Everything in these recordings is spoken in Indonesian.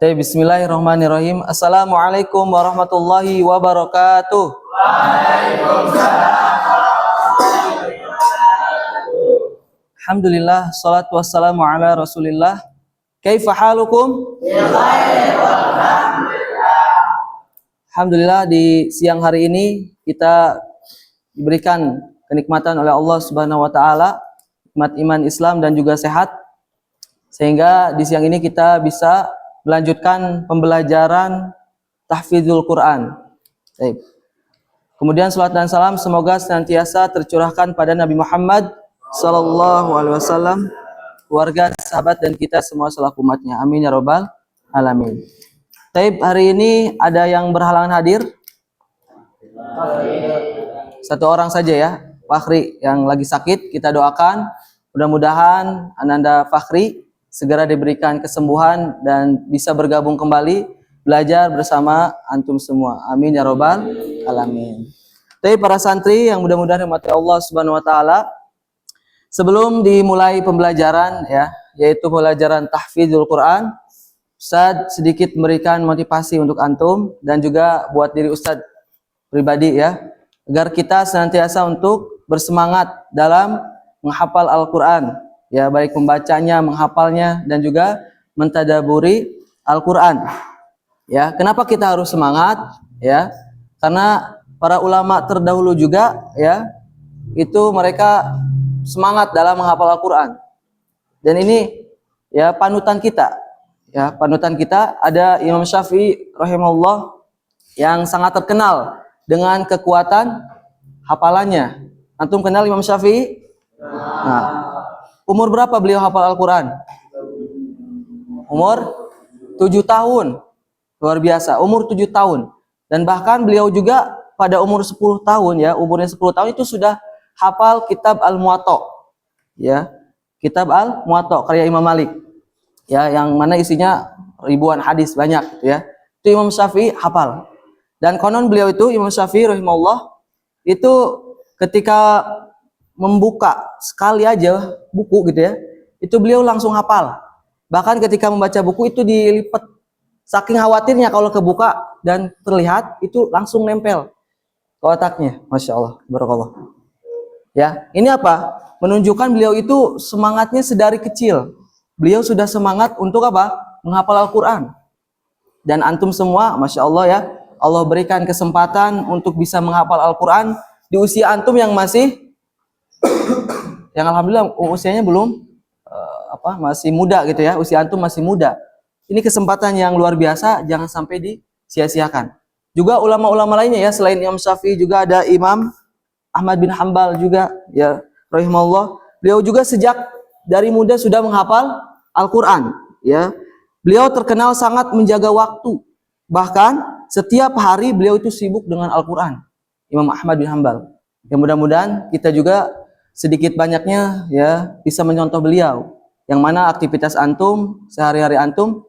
Bismillahirrahmanirrahim. Assalamualaikum warahmatullahi wabarakatuh. Waalaikumsalam. Alhamdulillah, salatu wassalamu ala rasulillah. Kaifa halukum? Alhamdulillah, di siang hari ini kita diberikan kenikmatan oleh Allah Subhanahu wa taala, nikmat iman Islam dan juga sehat. Sehingga di siang ini kita bisa melanjutkan pembelajaran tahfidzul Quran. Baik. Kemudian salat dan salam semoga senantiasa tercurahkan pada Nabi Muhammad sallallahu alaihi wasallam, keluarga, sahabat dan kita semua selaku umatnya. Amin ya rabbal alamin. Baik, hari ini ada yang berhalangan hadir? Satu orang saja ya, Fakhri yang lagi sakit. Kita doakan mudah-mudahan Ananda Fakhri segera diberikan kesembuhan dan bisa bergabung kembali belajar bersama antum semua. Amin ya rabbal alamin. Tapi para santri yang mudah-mudahan dirahmati Allah Subhanahu wa taala, sebelum dimulai pembelajaran ya, yaitu pembelajaran tahfidzul Quran, Ustaz sedikit memberikan motivasi untuk antum dan juga buat diri Ustaz pribadi ya, agar kita senantiasa untuk bersemangat dalam menghafal Al-Quran. Ya, baik membacanya, menghafalnya, dan juga mentadaburi Al-Quran. Ya, kenapa kita harus semangat? Ya, karena para ulama terdahulu juga, ya, itu mereka semangat dalam menghafal Al-Quran. Dan ini, ya, panutan kita. Ya, panutan kita ada Imam Syafi'i rahimahullah yang sangat terkenal dengan kekuatan hafalannya. Antum kenal Imam Syafi'i? Nah, umur berapa beliau hafal Al-Quran? Umur 7 tahun. Luar biasa, umur 7 tahun. Dan bahkan beliau juga pada umur 10 tahun ya, umurnya 10 tahun itu sudah hafal kitab Al-Muwatta. Ya, kitab Al-Muwatta karya Imam Malik. Ya, yang mana isinya ribuan hadis banyak ya. Itu Imam Syafi'i hafal. Dan konon beliau itu Imam Syafi'i rahimahullah itu ketika membuka sekali aja buku gitu ya, itu beliau langsung hafal. Bahkan ketika membaca buku itu dilipat, saking khawatirnya kalau kebuka dan terlihat itu langsung nempel ke otaknya. Masya Allah, barakallah. Ya, ini apa? Menunjukkan beliau itu semangatnya sedari kecil. Beliau sudah semangat untuk apa? Menghafal Al-Quran. Dan antum semua, Masya Allah ya, Allah berikan kesempatan untuk bisa menghafal Al-Quran di usia antum yang masih yang alhamdulillah usianya belum masih muda gitu ya, usia antum masih muda. Ini kesempatan yang luar biasa, jangan sampai disia-siakan. Juga ulama-ulama lainnya ya, selain Imam Syafi'i juga ada Imam Ahmad bin Hanbal juga ya, rahimahullah. Beliau juga sejak dari muda sudah menghafal Al-Quran ya. Beliau terkenal sangat menjaga waktu. Bahkan setiap hari beliau itu sibuk dengan Al-Quran. Imam Ahmad bin Hanbal. Ya, mudah-mudahan kita juga sedikit banyaknya ya bisa mencontoh beliau, yang mana aktivitas antum sehari-hari antum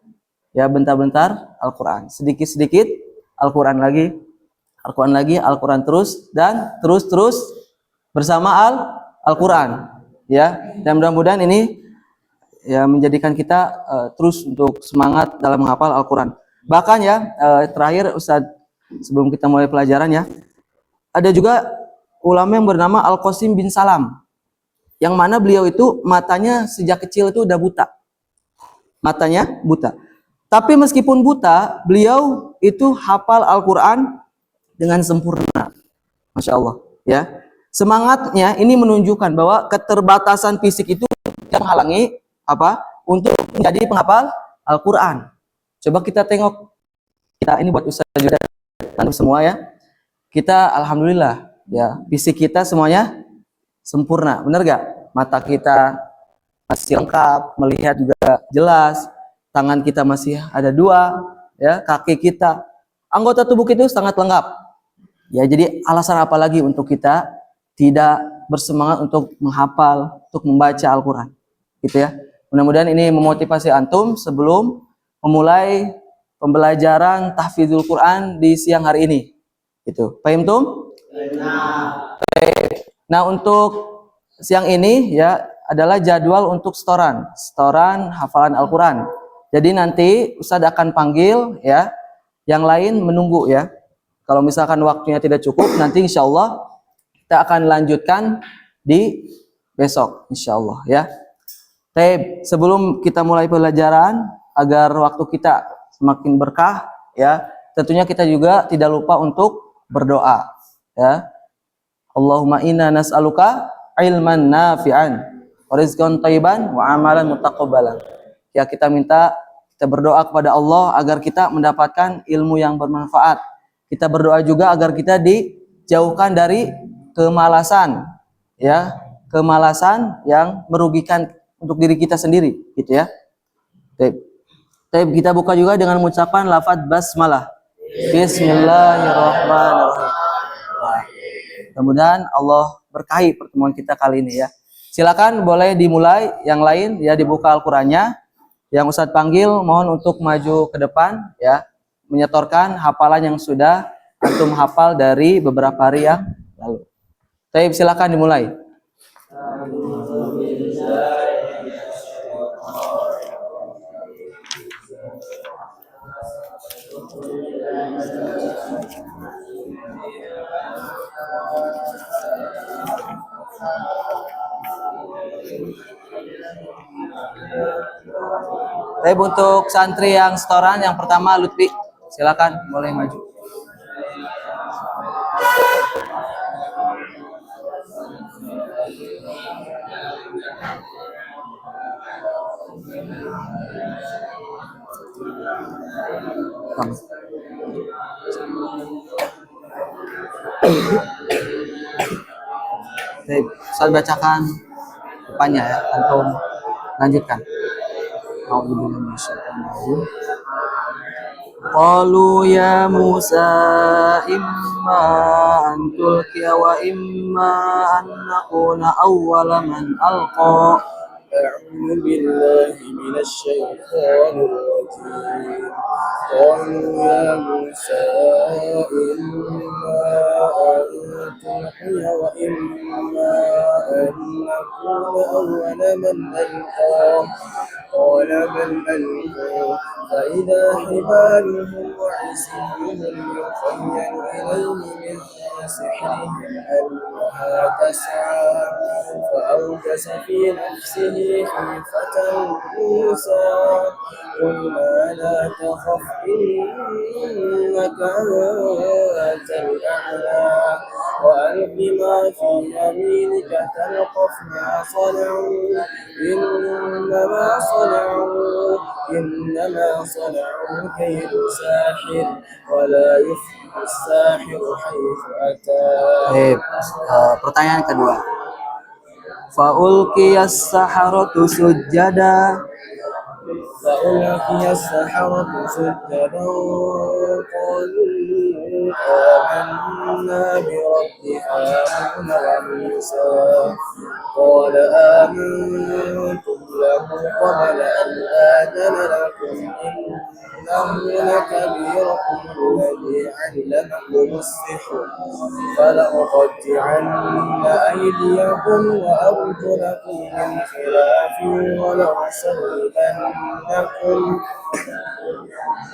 ya bentar-bentar Al-Quran, sedikit-sedikit Al-Quran lagi, Al-Quran lagi, Al-Quran terus dan terus bersama Al-Quran ya. Dan mudah-mudahan ini ya menjadikan kita terus untuk semangat dalam menghafal Al-Quran. Bahkan ya terakhir Ustaz, sebelum kita mulai pelajaran ya, ada juga ulama yang bernama Al-Qasim bin Salam, yang mana beliau itu matanya sejak kecil itu udah buta. Matanya buta. Tapi meskipun buta, beliau itu hafal Al-Quran dengan sempurna. Masya Allah. Ya. Semangatnya ini menunjukkan bahwa keterbatasan fisik itu tidak menghalangi apa? Untuk menjadi penghafal Al-Quran. Coba kita tengok. Kita ini buat usaha juga antum semua ya. Kita alhamdulillah ya, fisik kita semuanya sempurna, benar gak? Mata kita masih lengkap, melihat juga jelas, tangan kita masih ada 2, ya, kaki kita, anggota tubuh kita sangat lengkap. Ya, jadi alasan apa lagi untuk kita tidak bersemangat untuk menghafal, untuk membaca Al-Quran, gitu ya. Mudah-mudahan ini memotivasi antum sebelum memulai pembelajaran tahfidzul Quran di siang hari ini. Gitu. Paham tum? Nah, untuk siang ini ya adalah jadwal untuk setoran hafalan Al-Quran. Jadi nanti Ustadz akan panggil ya, yang lain menunggu ya. Kalau misalkan waktunya tidak cukup, nanti insya Allah kita akan lanjutkan di besok insya Allah ya. Tapi sebelum kita mulai pelajaran, agar waktu kita semakin berkah ya, tentunya kita juga tidak lupa untuk berdoa ya. Allahumma inna nas'aluka ilman nafi'an wa rizqan thayyiban wa amalan mutaqabbalan. Ya, kita berdoa kepada Allah agar kita mendapatkan ilmu yang bermanfaat. Kita berdoa juga agar kita dijauhkan dari kemalasan ya, kemalasan yang merugikan untuk diri kita sendiri gitu ya. Kita buka juga dengan mengucapkan lafaz basmalah. Bismillahirrahmanirrahim. Mudah-mudahan Allah berkahi pertemuan kita kali ini ya. Silakan boleh dimulai, yang lain ya dibuka Al-Qur'annya. Yang Ustadz panggil mohon untuk maju ke depan ya, menyetorkan hafalan yang sudah antum hafal dari beberapa hari yang lalu. Baik, silakan dimulai. Baik, untuk santri yang setoran yang pertama Lutfi, silakan boleh maju. Baik, saya bacakan depannya ya, antum lanjutkan. Qalu ya Musa imma an tulqiya wa imma an nakuna awwala man alqa. أعوذ بالله من الشيطان الرجيم قالوا يا موسى إما أن تلقي وإما أن نكون أول من ألقى قال من ألقى فإذا حبالهم وعصيهم يخيل إليه من سحرهم أنها تسعى فأوجس في نفسه خيفة موسى قلنا لا تخف إنك أنت الأعلى وألق ما في يمينك تلقف ما صنعوا إنما صنعوا كيد ساحر ولا يفلح الساحر حيث أتى. Pertanyaan kedua. Fa'ulqiyas saharatu sujjada. فألقي السحرة سجدا قالوا آمنا برب هارون وموسى قال آمنتم له قبل أن آذن لكم إنه لكبيركم الذي علمكم السحر فلأقطعن أيديكم وأرجلكم من خلاف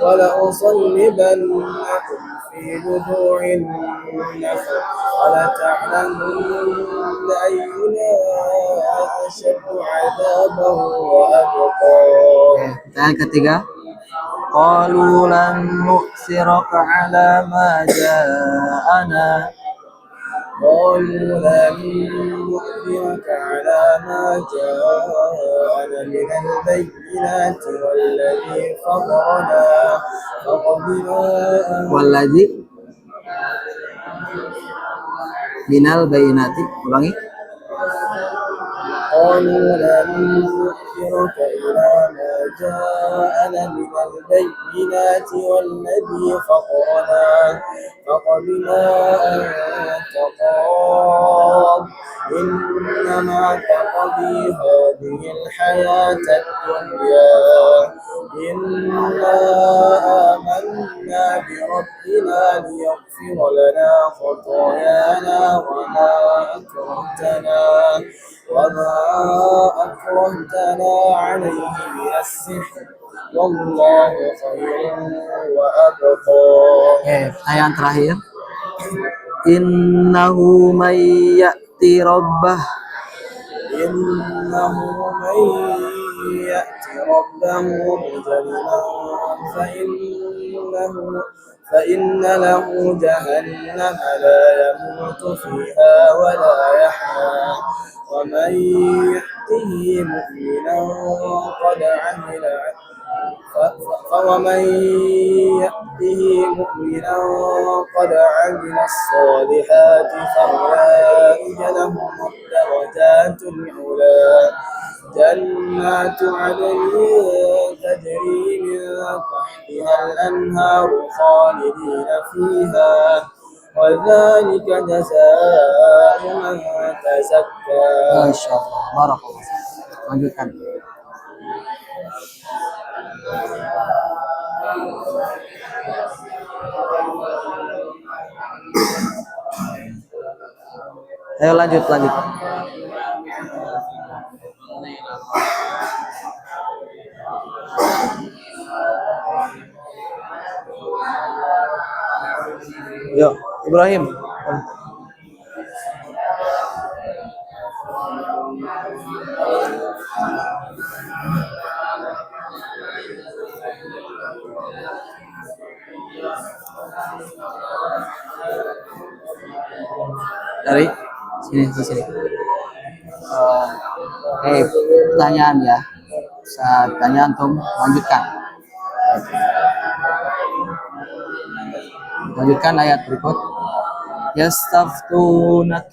ولأصلبنكم في جذوع النخل ولتعلمن أينا أشد عذابا وأبقى. Pertanyaan ketiga. Qalu lan nu'siraka ala ma ja'ana. قالوا لن نؤثرك على ما جاءنا من البينات والذي فطرنا Walladzi minal bayinati. Ulangi. قالوا لن نؤثرك إلى ما جاءنا من البينات والذي فطرنا فقد ما أنت قاض إنما تقضي هذه الحياة الدنيا إنا آمنا بربنا ليغفر لنا خطايانا وما أكرهتنا عليه من السحر والله خير وأبقى. Pertanyaan terakhir. Innahu may ya'ti rabbah. إنه من يأت ربه مجرما فإن له جهنم لا يموت فيها ولا يحيا ومن يأته مؤمنا قد عمل ومن يأته مؤمنا قد عمل الصالحات فأولئك لهم الدرجات العلى جنات عدن تجري من تحتها الأنهار خالدين فيها وذلك جزاء من تزكى. Masya Allah, barakallah. Lanjutkan. Ayo lanjut. Yuk, Ibrahim. Dari sini. Pertanyaan ya. Saat tanya antum lanjutkan. Lanjutkan ayat berikut. Yastaftunak.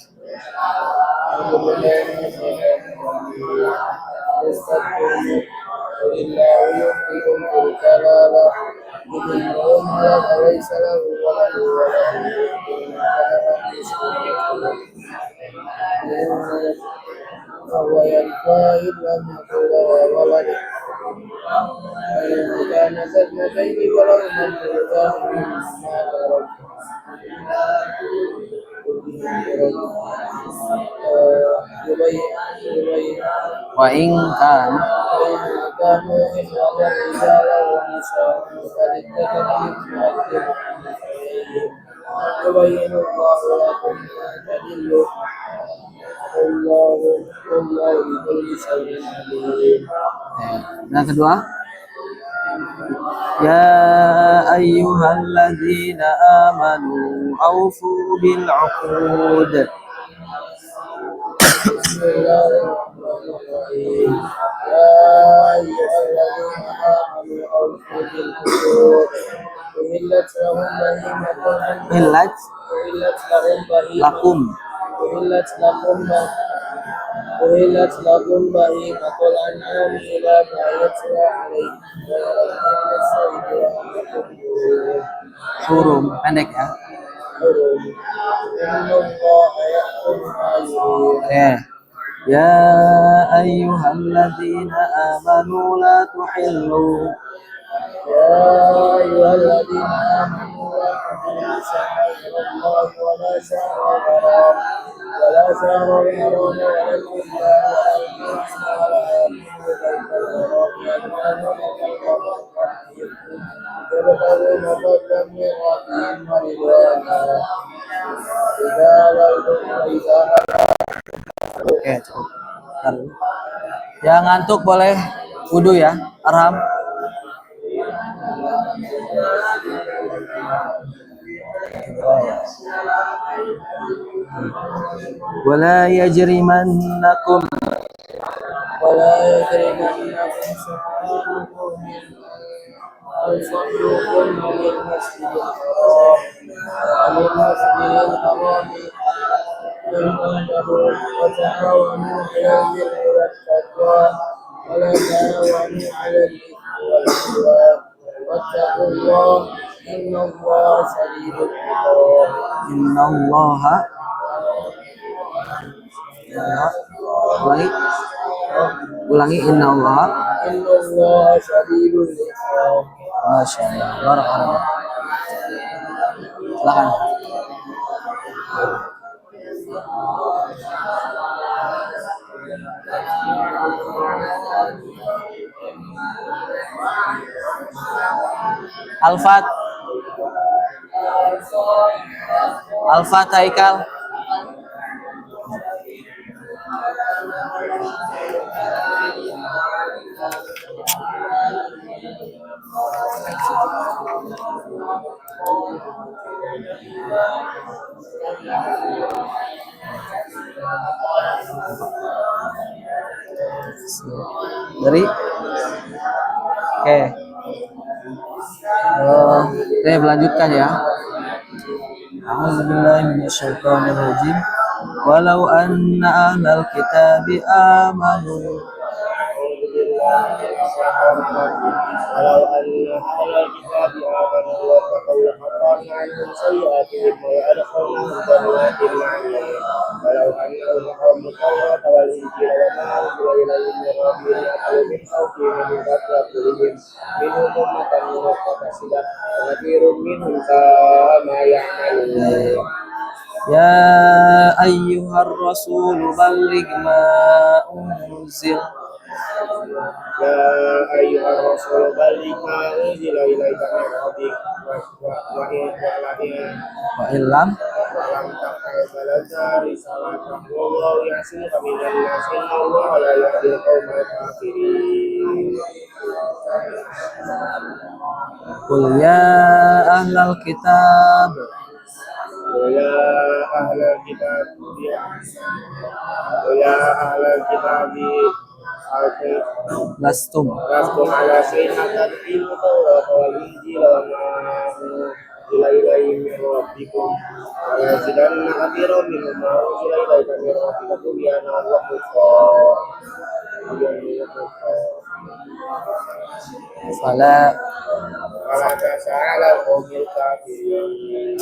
ولله يؤتكم في الكلالة منهم ولد ليس له ولد وهو يرثى إن لم يكن له ولد فإن كانت اثنتين فلهما الثلثان مما ترك Wa in kan كانوا إخوة رجالا ونساء فللذكر مثل يبين الله لكم أن تضلوا والله بكل شيء عليم. yang kedua. Ya ayyuhalladzina amanu awfu bil 'uqud. بسم الله الرحمن الرحيم. يا أيها الذين آمنوا أوفوا بالعقود أحلت لهم بهيمة الأنعام إلى ما يتلى عليكم غير الصيد وأنتم Hurum pendek ya. حرم إن الله يحكم ما يريد. Ya ayyuhalladzina amanu la tuhillu. يا أيها الذين آمنوا لا تحلوا شعائر الله ولا شهر الحرام ولا الهلال ولا الهلال ولا آمنوا بيت الحرام يأتونك يبتغون فضلا من ربهم ورضوانا وإذا Oke, cukup. Yang ngantuk boleh wudu ya, Arham. Wala yajrimannakum ولا يجرمنكم شقاق قوم أن صدوكم عن المسجد الحرام أن تنتهوا وتعاونوا على البر والتقوى ولا تعاونوا على الإثم والعدوان واتقوا الله إن الله شديد العقاب. innallaha ulangi innallaha إن الله شديد العقاب. Masya Allah, barakallah. Silakan. Alfat. Alfat Haikal. Dari oke. Oke, melanjutkan ya. A'udzubillahi minasyaitonirrajim. Walau anna ahlal kitabi amanu. ولو أن أهل الكتاب آمنوا واتقوا لحطمنا عنهم سيئاتهم ويدخلهم جنات النعيم ولو أنهم أقاموا التوراة والإنجيل وما أنزل إليهم من ربهم لأكلوا من فوقهم ومن تحت أرجلهم منهم أمة مقتصدة وكثير منهم ساء ما يعملون. Ya ayyuhar rasul balligh ma unzil. يا أيها الرسول بلغ ما أنزل إليك من ربك Wa illam ولم تفعل فلست رسالته والله يعصمك من الناس إن الله لا يهدي القوم الكافرين. qul ya ahlal kitab ويا أهل الكتاب ويا أهل الكتاب lastum لستم على شيء حتى تقيموا التوراة والإنجيل وما أنزل إليهم من ربكم وليزيدن كثيرا منهم ما أنزل إليك من ربك طغيانا وكفرا. fala ولا تأس على القوم الكافرين.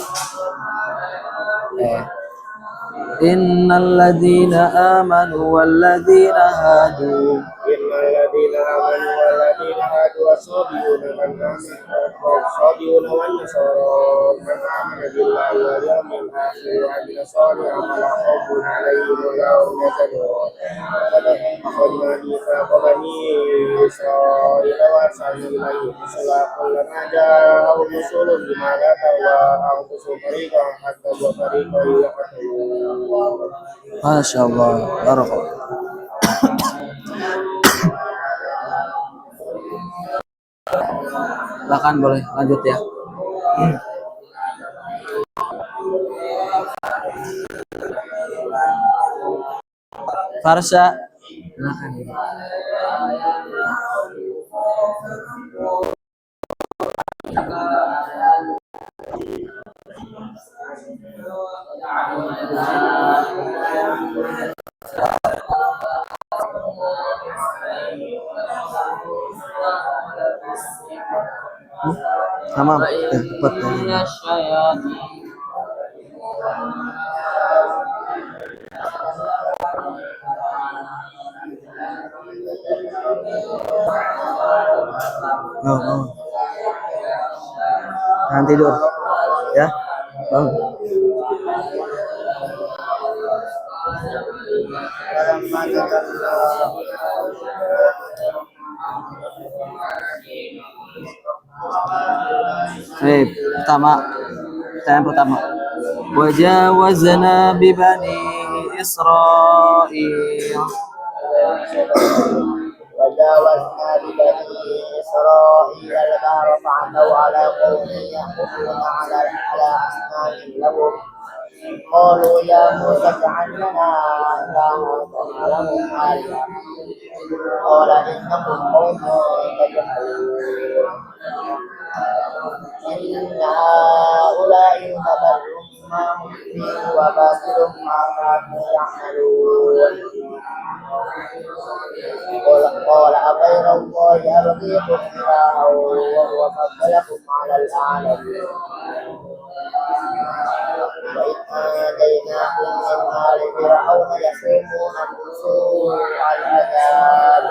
innal ladzina amanu wal ladzina hadu إن الذين آمنوا والذين هادوا والصابئون والنصارى من آمن بالله واليوم الآخر وعمل صالحا فلا خوف عليهم ولا هم يحزنون. أخذنا ميثاق بني إسرائيل وأرسلنا إليهم رسلا كلما جاءهم رسول بما لا تهوى أنفسهم فريقا كذبوا وفريقا يقتلون. Masya Allah, barakallah. Silakan boleh lanjut ya. Farsha. Silakan. Tamam. Cepat. Oh. Jangan tidur. Ya. Bangun. Baik, pertanyaan pertama. Wajawazna bi bani Israil. وجاوزنا ببني إسرائيل البحر فعتوا على قوم يعكفون على أصنام لهم قالوا يا موسى اجعل لنا إلها كما لهم آلهة قال إنكم قوم تجهلون. إن هؤلاء متبر ما هم فيه وباطل ما كانوا يعملون. قال أغير الله أبغيكم إلها وهو فضلكم على العالمين. وإذ آتيناكم من آل فرعون يسومونكم سوء العذاب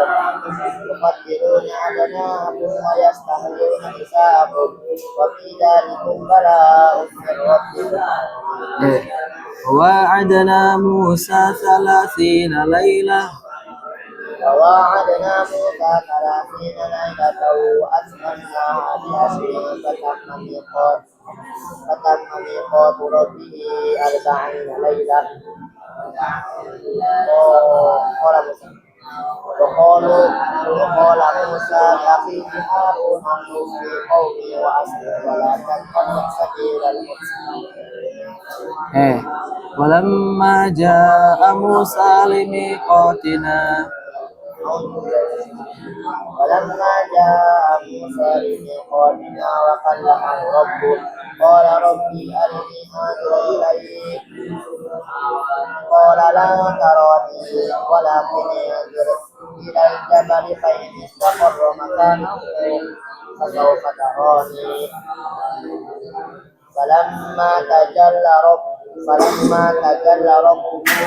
يقتلون أبناءكم ويستحيون نساءكم وفي ذلكم بلاء من ربكم. وعدنا موسى 30 ليلة وواعدنا موسى 30 ليلة وأتممناها ب10 فتم ميقات ربه 40 ليلة. قال موسى وقال موسى لأخيه هارون اخلف في قومي وأصلح ولا تتبع سبيل المفسدين. Walamma jaa Musa limiqatina. ولما جاء موسى لميقاتنا وكلمه ربه قال ربي أرني أنظر إليك قال لن تراني ولكن انظر إلى الجبل فإن استقر مكانه فسوف تراني فلما تجلى ربه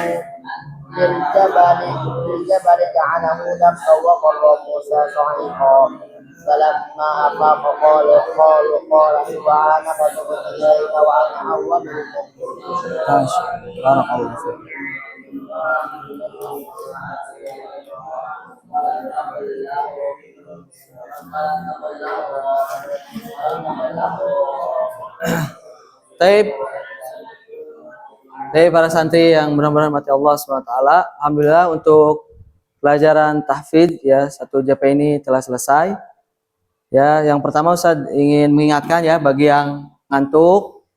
للجبل جعله دكا وخر موسى صعيقا فلما أفاق قال سبحانك تبت إليك وأنا أول المؤمنين. Barakallahu fiik. Taib. Dari para santri yang benar-benar mati Allah SWT, alhamdulillah untuk pelajaran tahfidz ya 1 JP ini telah selesai. Ya, yang pertama Ustaz ingin mengingatkan ya bagi yang ngantuk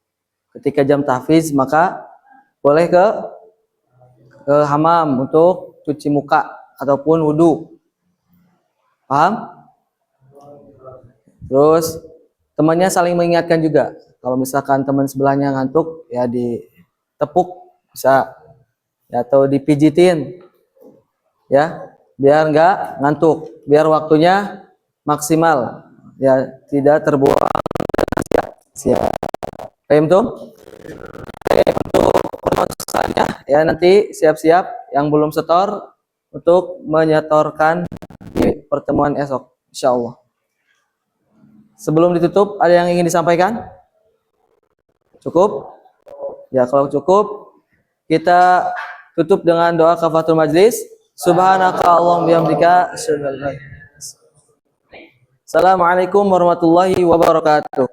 ketika jam tahfidz maka boleh ke hammam untuk cuci muka ataupun wudhu. Paham? Terus temannya saling mengingatkan juga. Kalau misalkan teman sebelahnya ngantuk ya ditepuk bisa ya, atau dipijitin ya biar nggak ngantuk, biar waktunya maksimal ya, tidak terbuang sia-sia. Paham tuh? Untuk permasalahannya ya nanti siap-siap yang belum setor untuk menyetorkan di pertemuan esok insyaallah. Sebelum ditutup ada yang ingin disampaikan? Cukup? Ya kalau cukup kita tutup dengan doa kafaratul majlis. Subhanaka Allahumma bihamdika asyhadu an la ilaha illa anta. Assalamualaikum warahmatullahi wabarakatuh.